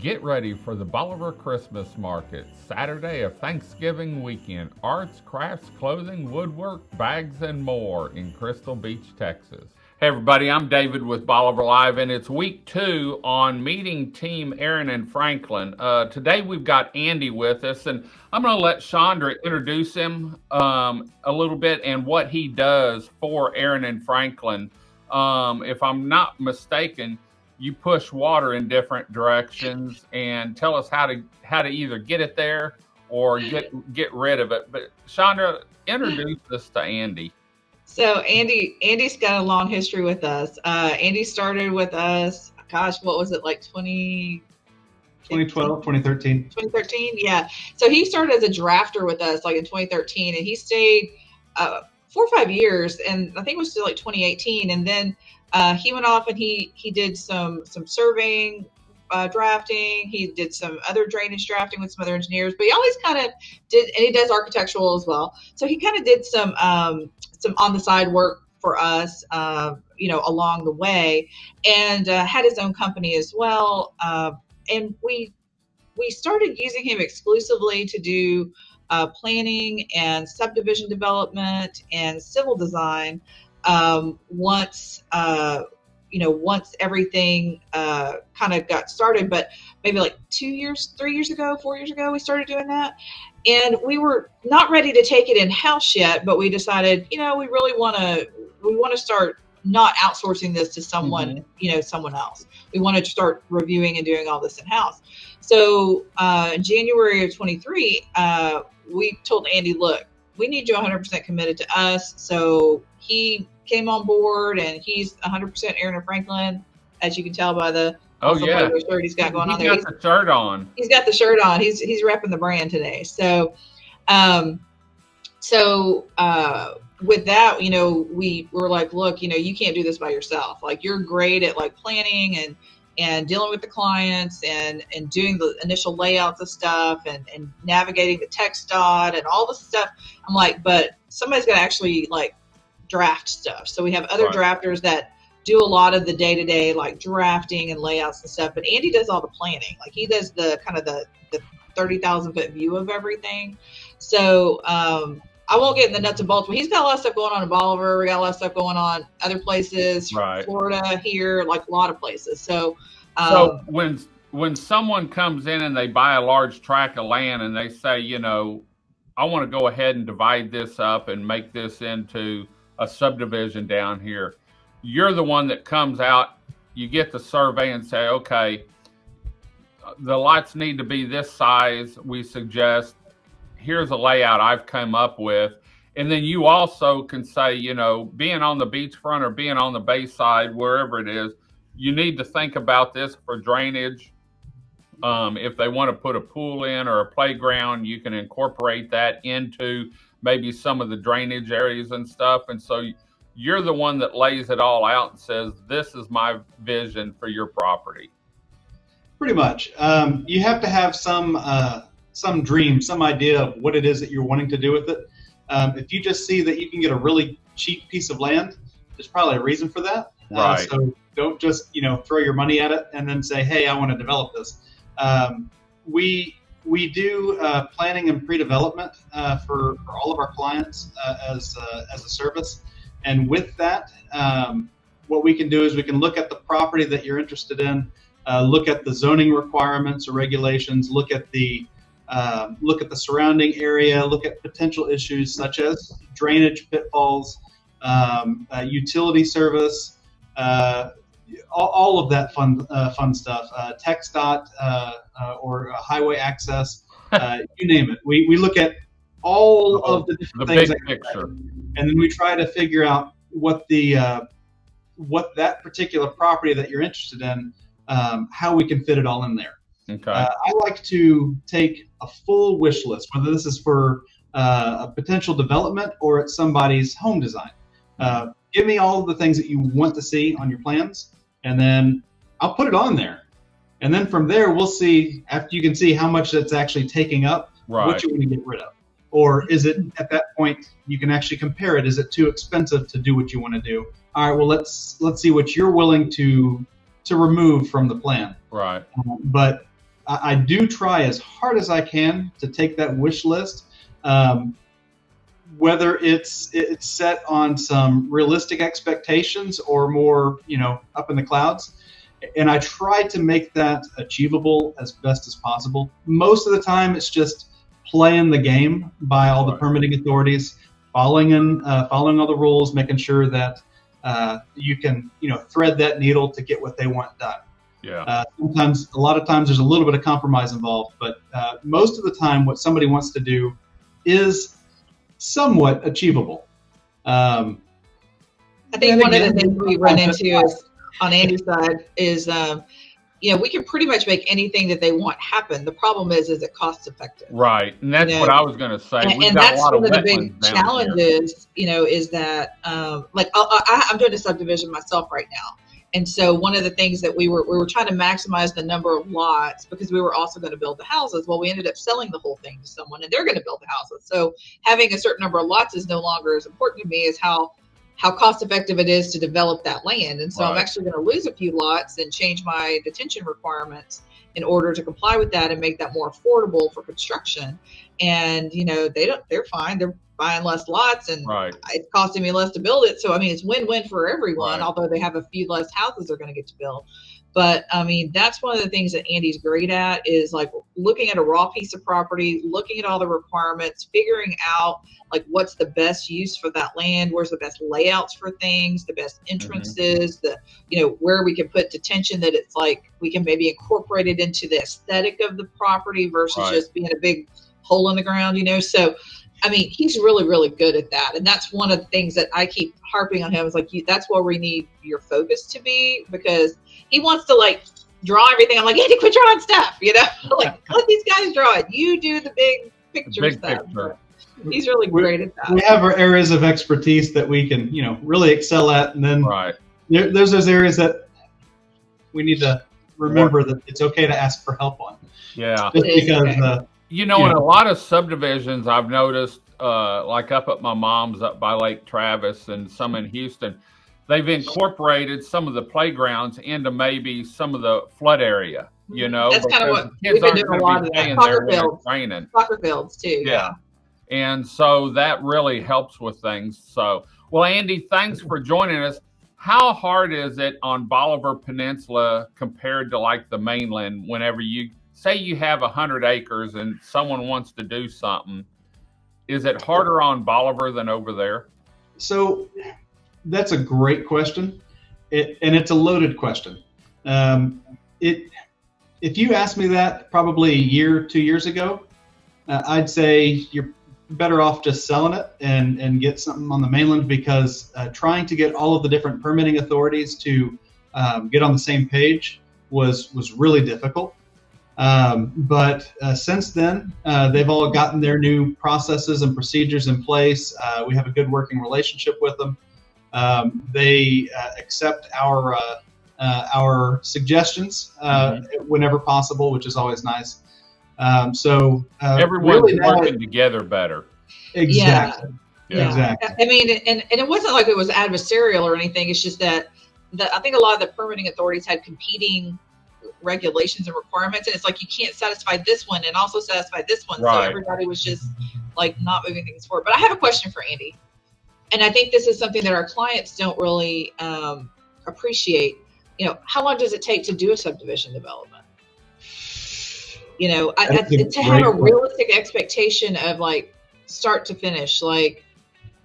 Get ready for the Bolivar Christmas Market, Saturday of Thanksgiving weekend. Arts, crafts, clothing, woodwork, bags, and more in Crystal Beach, Texas. Hey everybody, I'm David with Bolivar Live, and it's week 2 on meeting team Aran and Franklin. Today we've got Andy with us, and I'm going to let Chandra introduce him a little bit and what he does for Aran and Franklin. If I'm not mistaken, you push water in different directions, and tell us how to either get it there or get rid of it. But Chandra, introduce us to Andy. So Andy's got a long history with us. Andy started with us, gosh, what was it, like 2012, 2013. 2013, yeah. So he started as a drafter with us like in 2013, and he stayed 4 or 5 years, and I think it was still like 2018. And then he went off and he did some surveying, drafting. He did some other drainage drafting with some other engineers, but he always kind of did, and he does architectural as well. So he kind of did some on the side work for us, along the way, and had his own company as well. And we started using him exclusively to do planning and subdivision development and civil design. Once everything kind of got started, but maybe like 2 years, 3 years ago, 4 years ago, we started doing that. And we were not ready to take it in-house yet, but we decided, we really want to start not outsourcing this to someone, someone else. We wanted to start reviewing and doing all this in-house. So in January of 23, we told Andy, look, we need you 100% committed to us. So he came on board, and he's 100% Aran and Franklin, as you can tell by the shirt he's got going on there. He's got the shirt on. He's got the shirt on. He's repping the brand today. So, with that, we were like, look, you can't do this by yourself. Like, you're great at like planning and dealing with the clients and doing the initial layouts of stuff and navigating the text dot and all this stuff. I'm like, but somebody's got to actually like draft stuff. So we have other drafters that do a lot of the day-to-day like drafting and layouts and stuff, but Andy does all the planning. Like, he does the kind of the 30,000 foot view of everything. So I won't get in the nuts and bolts, but he's got a lot of stuff going on in Bolivar. We got a lot of stuff going on other places, Florida, here, like a lot of places. So when someone comes in and they buy a large tract of land and they say, I want to go ahead and divide this up and make this into a subdivision down here, you're the one that comes out, you get the survey and say, okay, the lots need to be this size. We suggest, here's a layout I've come up with. And then you also can say, being on the beachfront or being on the bayside, wherever it is, you need to think about this for drainage. If they want to put a pool in or a playground, you can incorporate that into maybe some of the drainage areas and stuff. And so you're the one that lays it all out and says, this is my vision for your property. Pretty much. You have to have some dream, some idea of what it is that you're wanting to do with it. If you just see that you can get a really cheap piece of land, there's probably a reason for that. Right. So don't just, throw your money at it and then say, hey, I want to develop this. We do planning and pre-development for all of our clients as a service. And with that, what we can do is we can look at the property that you're interested in, look at the zoning requirements or regulations, look at the surrounding area, look at potential issues such as drainage pitfalls, utility service, all of that fun stuff, text dot or highway access, you name it. We look at all of the different things, big picture, and then we try to figure out what that particular property that you're interested in, how we can fit it all in there. Okay. I like to take a full wish list, whether this is for a potential development or it's somebody's home design. Give me all of the things that you want to see on your plans, and then I'll put it on there. And then from there, we'll see, after you can see how much that's actually taking up, what you want to get rid of. Or is it, at that point, you can actually compare it. Is it too expensive to do what you want to do? All right, well, let's see what you're willing to remove from the plan. Right. But I do try as hard as I can to take that wish list, whether it's set on some realistic expectations or more, up in the clouds. And I try to make that achievable as best as possible. Most of the time, it's just playing the game by all the permitting authorities, following all the rules, making sure that you can, thread that needle to get what they want done. Yeah. A lot of times, there's a little bit of compromise involved, but most of the time, what somebody wants to do is somewhat achievable. I think one of the things we run into is on Andy's side is, we can pretty much make anything that they want happen. The problem is it cost effective? Right. And that's what I was going to say. And that's one of the big challenges, is that, I'm doing a subdivision myself right now. And so one of the things that we were trying to maximize the number of lots because we were also going to build the houses. Well, we ended up selling the whole thing to someone and they're going to build the houses. So having a certain number of lots is no longer as important to me as how cost effective it is to develop that land. And so I'm actually going to lose a few lots and change my detention requirements in order to comply with that and make that more affordable for construction. And, they're fine. They're buying less lots and it's costing me less to build it. So, it's win-win for everyone, although they have a few less houses they're going to get to build. But that's one of the things that Andy's great at is like looking at a raw piece of property, looking at all the requirements, figuring out like what's the best use for that land, where's the best layouts for things, the best entrances, where we can put detention that it's like we can maybe incorporate it into the aesthetic of the property versus just being a big hole in the ground, So, he's really, really good at that. And that's one of the things that I keep harping on him is like, that's where we need your focus to be because he wants to draw everything. I'm like, Andy, quit drawing stuff, let these guys draw it. You do the big picture stuff. He's really great at that. We have our areas of expertise that we can, really excel at. And then there's those areas that we need to remember that it's okay to ask for help on. Yeah. Just because, in a lot of subdivisions, I've noticed, like up at my mom's up by Lake Travis and some in Houston, they've incorporated some of the playgrounds into maybe some of the flood area, That's kind of what we've been doing a lot of that. Soccer fields too. Yeah. And so that really helps with things. So, well, Andy, thanks for joining us. How hard is it on Bolivar Peninsula compared to like the mainland whenever you say you have 100 acres and someone wants to do something? Is it harder on Bolivar than over there? So that's a great question. And it's a loaded question. If you asked me that probably a year, 2 years ago, I'd say you're better off just selling it and get something on the mainland because trying to get all of the different permitting authorities to get on the same page was really difficult. But since then, they've all gotten their new processes and procedures in place. We have a good working relationship with them. They accept our suggestions whenever possible, which is always nice. So everyone's really working together better. Exactly. Yeah. Exactly. And it wasn't like it was adversarial or anything. It's just that I think a lot of the permitting authorities had competing regulations and requirements, and it's like you can't satisfy this one and also satisfy this one. So everybody was just like not moving things forward. But I have a question for Andy, and I think this is something that our clients don't really appreciate. How long does it take to do a subdivision development? To have a realistic expectation of like start to finish, like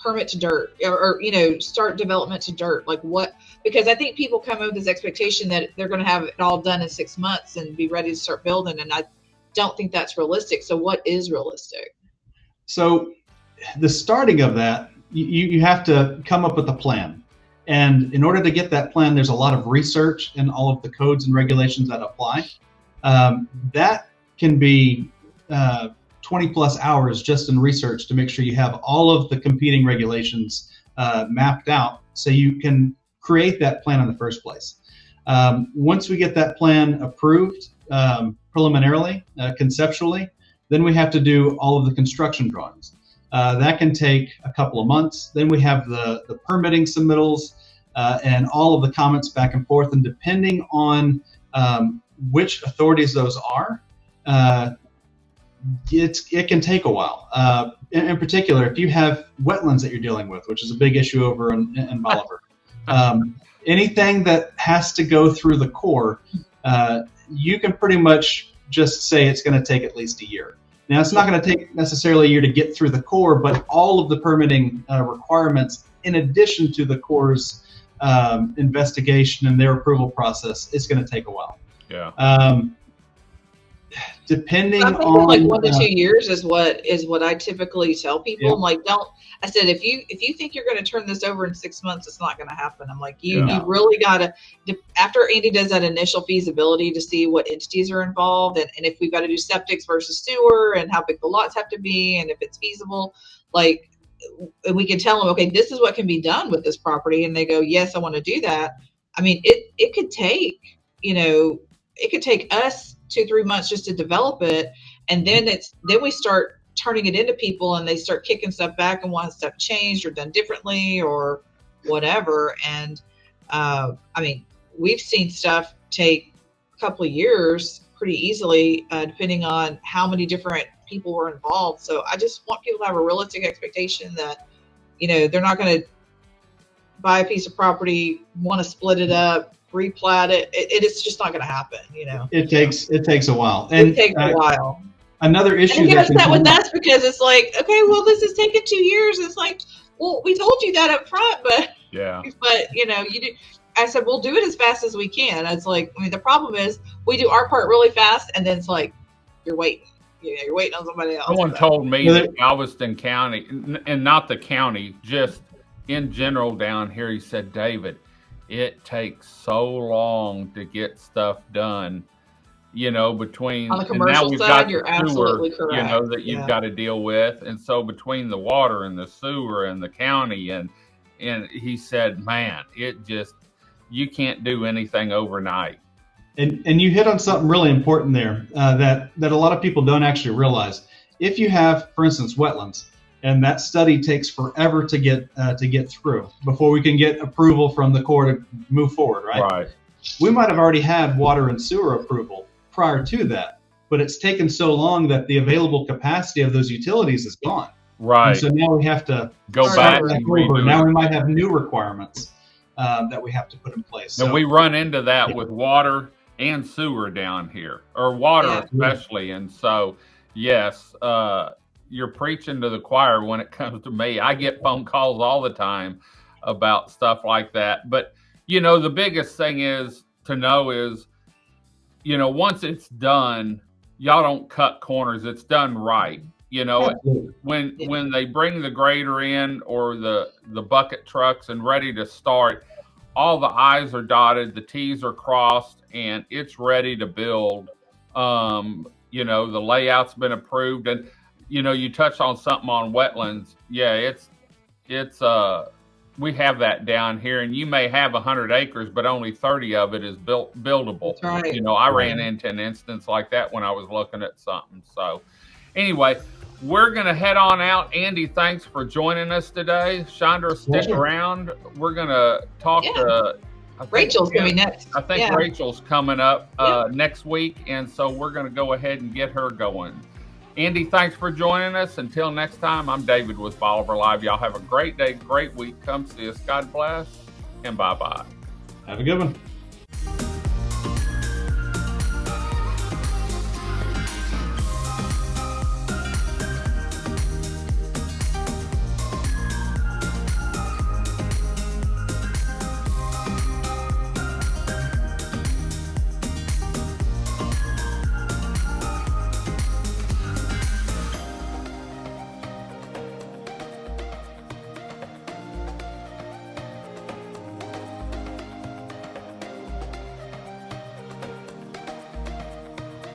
permit to dirt or start development to dirt, like what, because I think people come in with this expectation that they're going to have it all done in 6 months and be ready to start building. And I don't think that's realistic. So what is realistic? So the starting of that, you have to come up with a plan. And in order to get that plan, there's a lot of research in all of the codes and regulations that apply. That can be 20 plus hours just in research to make sure you have all of the competing regulations mapped out so you can create that plan in the first place. Once we get that plan approved preliminarily, conceptually, then we have to do all of the construction drawings. That can take a couple of months. Then we have the permitting submittals and all of the comments back and forth. And depending on which authorities those are, it can take a while. In particular, if you have wetlands that you're dealing with, which is a big issue over in Bolivar, anything that has to go through the Corps, you can pretty much just say it's going to take at least a year. Now, it's not going to take necessarily a year to get through the Corps, but all of the permitting requirements, in addition to the Corps' investigation and their approval process, is going to take a while. Yeah. Depending I think on like 1 to 2 years is what I typically tell people. Yeah. I'm like, I said, if you think you're going to turn this over in 6 months, it's not going to happen. I'm like, you really got to, after Andy does that initial feasibility to see what entities are involved, and if we've got to do septics versus sewer and how big the lots have to be, and if it's feasible, like, and we can tell them, okay, this is what can be done with this property. And they go, yes, I want to do that. I mean, it could take, it could take us 2-3 months just to develop it. And then we start turning it into people, and they start kicking stuff back and want stuff changed or done differently or whatever. And I mean, we've seen stuff take a couple of years pretty easily, depending on how many different people were involved. So I just want people to have a realistic expectation that, they're not going to buy a piece of property, want to split it up, replat it. It is just not going to happen. It takes a while. And it takes a while. Another issue and they get upset with us because it's like, okay, well, this is taking 2 years. It's like, well, we told you that up front, but yeah, but you do. I said, we'll do it as fast as we can. It's like, I mean, the problem is we do our part really fast, and then it's like, you're waiting. You're waiting on somebody else. Someone told me that Galveston County, and not the county, just in general down here, he said, David, it takes so long to get stuff done, between on the commercial and now we've side, got you're the absolutely sewer, correct. that you've got to deal with. And so between the water and the sewer and the county, and he said, man, you can't do anything overnight. And you hit on something really important there that a lot of people don't actually realize. If you have, for instance, wetlands, and that study takes forever to get through before we can get approval from the Corps to move forward, right? Right. We might have already had water and sewer approval prior to that, but it's taken so long that the available capacity of those utilities is gone. Right. And so now we have to go back and over. Now we might have new requirements that we have to put in place. And we run into that with water and sewer down here, or water especially. And so, yes, you're preaching to the choir when it comes to me. I get phone calls all the time about stuff like that. But, the biggest thing is to know is, once it's done, y'all don't cut corners. It's done right. When they bring the grader in or the bucket trucks and ready to start, all the I's are dotted, the T's are crossed, and it's ready to build. The layout's been approved, and you touched on something on wetlands. Yeah, it's we have that down here, and you may have 100 acres, but only 30 of it is buildable. That's right. I ran into an instance like that when I was looking at something. So anyway, we're going to head on out. Andy, thanks for joining us today. Chandra, stick around. We're going to talk to Rachel's going to be next. I think Rachel's coming up next week, and so we're going to go ahead and get her going. Andy, thanks for joining us. Until next time, I'm David with Bolivar Live. Y'all have a great day, great week. Come see us. God bless, and bye-bye. Have a good one.